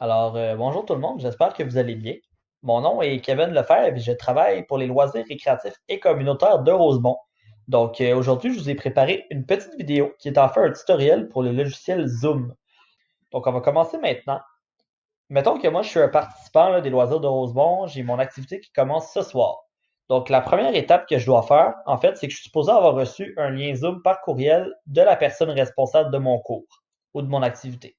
Bonjour tout le monde, j'espère que vous allez bien. Mon nom est Kevin Lefebvre et je travaille pour les loisirs récréatifs et communautaires de Rosemont. Aujourd'hui, je vous ai préparé une petite vidéo qui est en fait un tutoriel pour le logiciel Zoom. Donc, on va commencer maintenant. Mettons que moi, je suis un participant là, des loisirs de Rosemont, j'ai mon activité qui commence ce soir. Donc, la première étape que je dois faire, en fait, c'est que je suis supposé avoir reçu un lien Zoom par courriel de la personne responsable de mon cours ou de mon activité.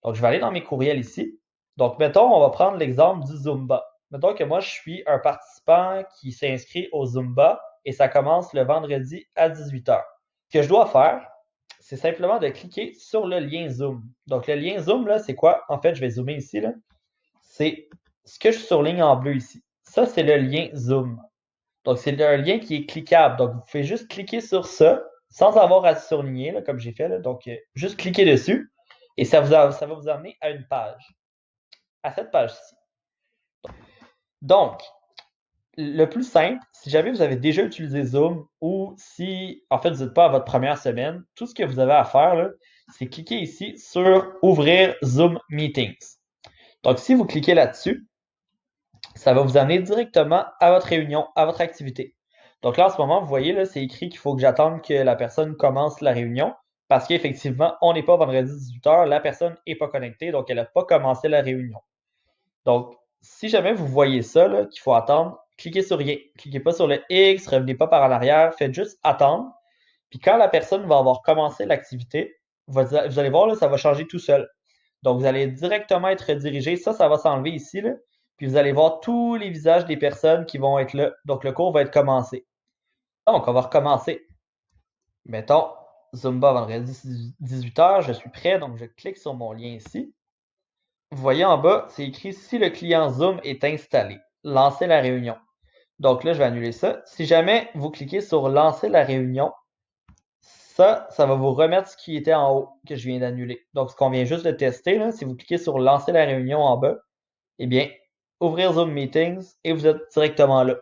Donc, je vais aller dans mes courriels ici. Donc, mettons, on va prendre l'exemple du Zumba. Mettons que moi, je suis un participant qui s'inscrit au Zumba et ça commence le vendredi à 18 heures. Ce que je dois faire, c'est simplement de cliquer sur le lien Zoom. Donc, le lien Zoom, là, c'est quoi? En fait, je vais zoomer ici, là. C'est ce que je surligne en bleu ici. Ça, c'est le lien Zoom. Donc, c'est un lien qui est cliquable. Donc, vous pouvez juste cliquer sur ça sans avoir à surligner, là, comme j'ai fait. Là. Juste cliquer dessus et ça va vous amener à une page, à cette page-ci. Donc, le plus simple, si jamais vous avez déjà utilisé Zoom ou si, en fait, vous n'êtes pas à votre première semaine, tout ce que vous avez à faire, là, c'est cliquer ici sur Ouvrir Zoom Meetings. Donc, si vous cliquez là-dessus, ça va vous amener directement à votre réunion, à votre activité. Donc là, en ce moment, vous voyez, là, c'est écrit qu'il faut que j'attende que la personne commence la réunion parce qu'effectivement, on n'est pas vendredi 18h, la personne n'est pas connectée, donc elle n'a pas commencé la réunion. Donc, si jamais vous voyez ça, là, qu'il faut attendre, cliquez sur rien. Cliquez pas sur le X, revenez pas par en arrière, faites juste attendre. Puis quand la personne va avoir commencé l'activité, vous allez voir, là, ça va changer tout seul. Donc, vous allez directement être redirigé. Ça va s'enlever ici, là. Puis vous allez voir tous les visages des personnes qui vont être là. Donc, le cours va être commencé. Donc, on va recommencer. Mettons, Zumba vendredi 18h, je suis prêt, donc je clique sur mon lien ici. Vous voyez en bas, c'est écrit si le client Zoom est installé, lancer la réunion. Donc là, je vais annuler ça. Si jamais vous cliquez sur lancer la réunion, ça va vous remettre ce qui était en haut que je viens d'annuler. Donc, ce qu'on vient juste de tester, là, si vous cliquez sur lancer la réunion en bas, eh bien, ouvrir Zoom Meetings et vous êtes directement là.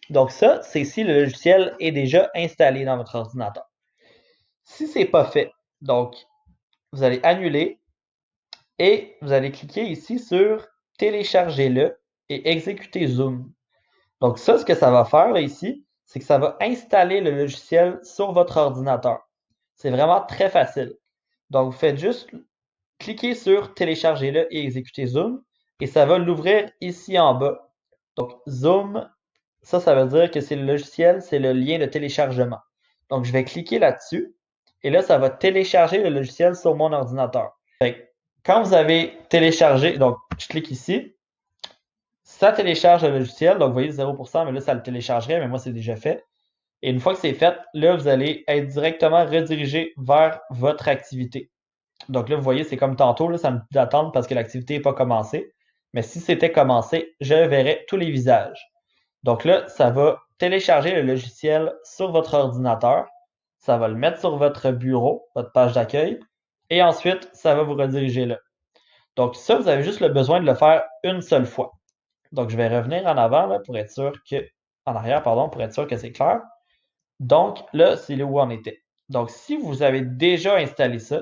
Donc ça, c'est si le logiciel est déjà installé dans votre ordinateur. Si c'est pas fait, donc vous allez annuler et vous allez cliquer ici sur télécharger-le et exécuter Zoom. Donc ça, ce que ça va faire là, ici, c'est que ça va installer le logiciel sur votre ordinateur. C'est vraiment très facile. Donc vous faites juste cliquer sur télécharger-le et exécuter Zoom et ça va l'ouvrir ici en bas. Donc Zoom, ça veut dire que c'est le logiciel, c'est le lien de téléchargement. Donc je vais cliquer là-dessus et là, ça va télécharger le logiciel sur mon ordinateur. Quand vous avez téléchargé, donc je clique ici, ça télécharge le logiciel, donc vous voyez 0%, mais là, ça le téléchargerait, mais moi, c'est déjà fait. Et une fois que c'est fait, là, vous allez être directement redirigé vers votre activité. Donc là, vous voyez, c'est comme tantôt, là, ça me dit d'attendre parce que l'activité n'est pas commencée. Mais si c'était commencé, je verrais tous les visages. Donc là, ça va télécharger le logiciel sur votre ordinateur. Ça va le mettre sur votre bureau, votre page d'accueil. Et ensuite, ça va vous rediriger là. Donc ça, vous avez juste le besoin de le faire une seule fois. Donc je vais revenir en avant là, pour être sûr que, en arrière, pardon, pour être sûr que c'est clair. Donc là, c'est là où on était. Donc si vous avez déjà installé ça,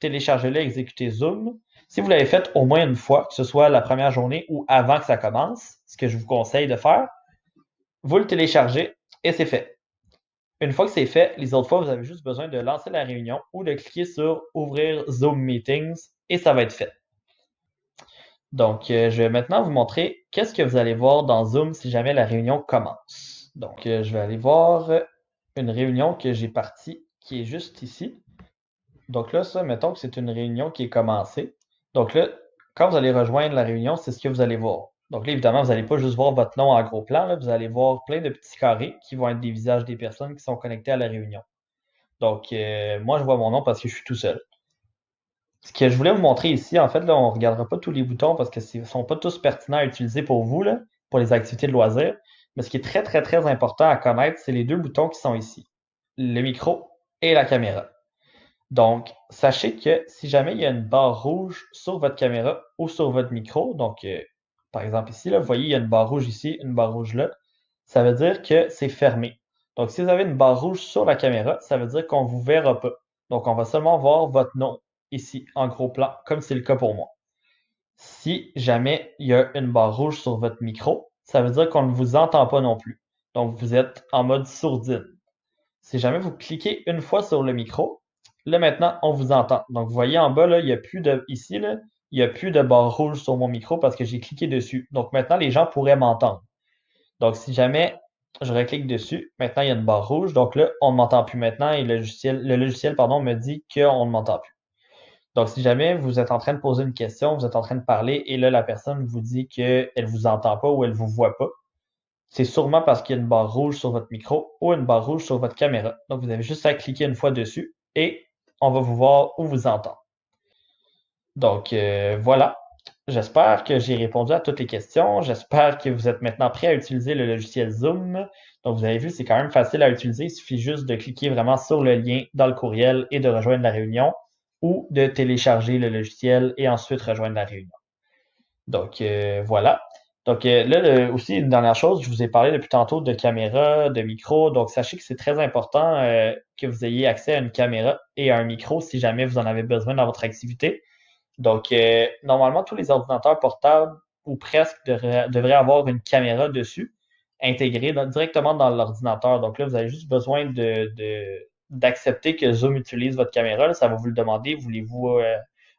téléchargez-le, exécutez Zoom. Si vous l'avez fait au moins une fois, que ce soit la première journée ou avant que ça commence, ce que je vous conseille de faire, vous le téléchargez et c'est fait. Une fois que c'est fait, les autres fois, vous avez juste besoin de lancer la réunion ou de cliquer sur Ouvrir Zoom Meetings et ça va être fait. Donc, je vais maintenant vous montrer qu'est-ce que vous allez voir dans Zoom si jamais la réunion commence. Donc, je vais aller voir une réunion que j'ai partie qui est juste ici. Donc là, ça, mettons que c'est une réunion qui est commencée. Donc là, quand vous allez rejoindre la réunion, c'est ce que vous allez voir. Donc là, évidemment, vous n'allez pas juste voir votre nom en gros plan, là, vous allez voir plein de petits carrés qui vont être des visages des personnes qui sont connectées à la réunion. Donc, moi, je vois mon nom parce que je suis tout seul. Ce que je voulais vous montrer ici, en fait, là, on ne regardera pas tous les boutons parce que ne sont pas tous pertinents à utiliser pour vous, là, pour les activités de loisirs. Mais ce qui est très, très, très important à connaître, c'est les deux boutons qui sont ici. Le micro et la caméra. Donc, sachez que si jamais il y a une barre rouge sur votre caméra ou sur votre micro, donc, par exemple ici, là, vous voyez, il y a une barre rouge ici, une barre rouge là, ça veut dire que c'est fermé. Donc, si vous avez une barre rouge sur la caméra, ça veut dire qu'on ne vous verra pas. Donc, on va seulement voir votre nom ici, en gros plan, comme c'est le cas pour moi. Si jamais il y a une barre rouge sur votre micro, ça veut dire qu'on ne vous entend pas non plus. Donc, vous êtes en mode sourdine. Si jamais vous cliquez une fois sur le micro, là maintenant, on vous entend. Donc, vous voyez en bas, là, il n'y a plus de, ici, là, il n'y a plus de barre rouge sur mon micro parce que j'ai cliqué dessus. Donc, maintenant, les gens pourraient m'entendre. Donc, si jamais je reclique dessus, maintenant, il y a une barre rouge. Donc là, on ne m'entend plus maintenant et le logiciel, pardon, me dit qu'on ne m'entend plus. Donc, si jamais vous êtes en train de poser une question, vous êtes en train de parler et là, la personne vous dit qu'elle vous entend pas ou elle vous voit pas, c'est sûrement parce qu'il y a une barre rouge sur votre micro ou une barre rouge sur votre caméra. Donc, vous avez juste à cliquer une fois dessus et on va vous voir ou vous entendre. Donc, voilà. J'espère que j'ai répondu à toutes les questions. J'espère que vous êtes maintenant prêt à utiliser le logiciel Zoom. Donc, vous avez vu, c'est quand même facile à utiliser. Il suffit juste de cliquer vraiment sur le lien dans le courriel et de rejoindre la réunion ou de télécharger le logiciel et ensuite rejoindre la réunion. Donc, voilà. Donc, là, aussi, une dernière chose, je vous ai parlé depuis tantôt de caméra, de micro. Donc, sachez que c'est très important que vous ayez accès à une caméra et à un micro si jamais vous en avez besoin dans votre activité. Donc, normalement, tous les ordinateurs portables, ou presque, devraient avoir une caméra dessus, intégrée directement dans l'ordinateur. Donc là, vous avez juste besoin d'accepter que Zoom utilise votre caméra. Là, ça va vous le demander. Voulez-vous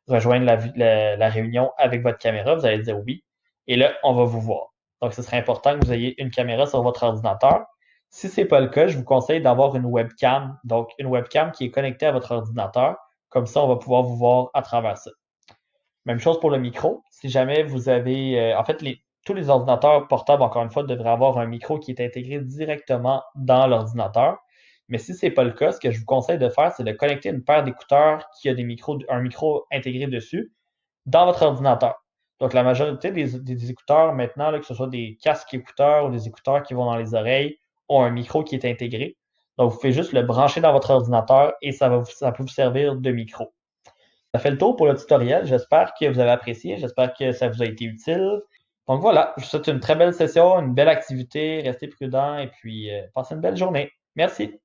rejoindre la réunion avec votre caméra? Vous allez dire oui. Et là, on va vous voir. Donc, ce serait important que vous ayez une caméra sur votre ordinateur. Si ce n'est pas le cas, je vous conseille d'avoir une webcam. Donc, une webcam qui est connectée à votre ordinateur. Comme ça, on va pouvoir vous voir à travers ça. Même chose pour le micro. Si jamais vous avez, en fait, tous les ordinateurs portables, encore une fois, devraient avoir un micro qui est intégré directement dans l'ordinateur. Mais si c'est pas le cas, ce que je vous conseille de faire, c'est de connecter une paire d'écouteurs qui a un micro intégré dessus dans votre ordinateur. Donc, la majorité des écouteurs maintenant, là, que ce soit des casques écouteurs ou des écouteurs qui vont dans les oreilles, ont un micro qui est intégré. Donc, vous faites juste le brancher dans votre ordinateur et ça peut vous servir de micro. Ça fait le tour pour le tutoriel. J'espère que vous avez apprécié. J'espère que ça vous a été utile. Donc voilà, je vous souhaite une très belle session, une belle activité. Restez prudents et puis passez une belle journée. Merci.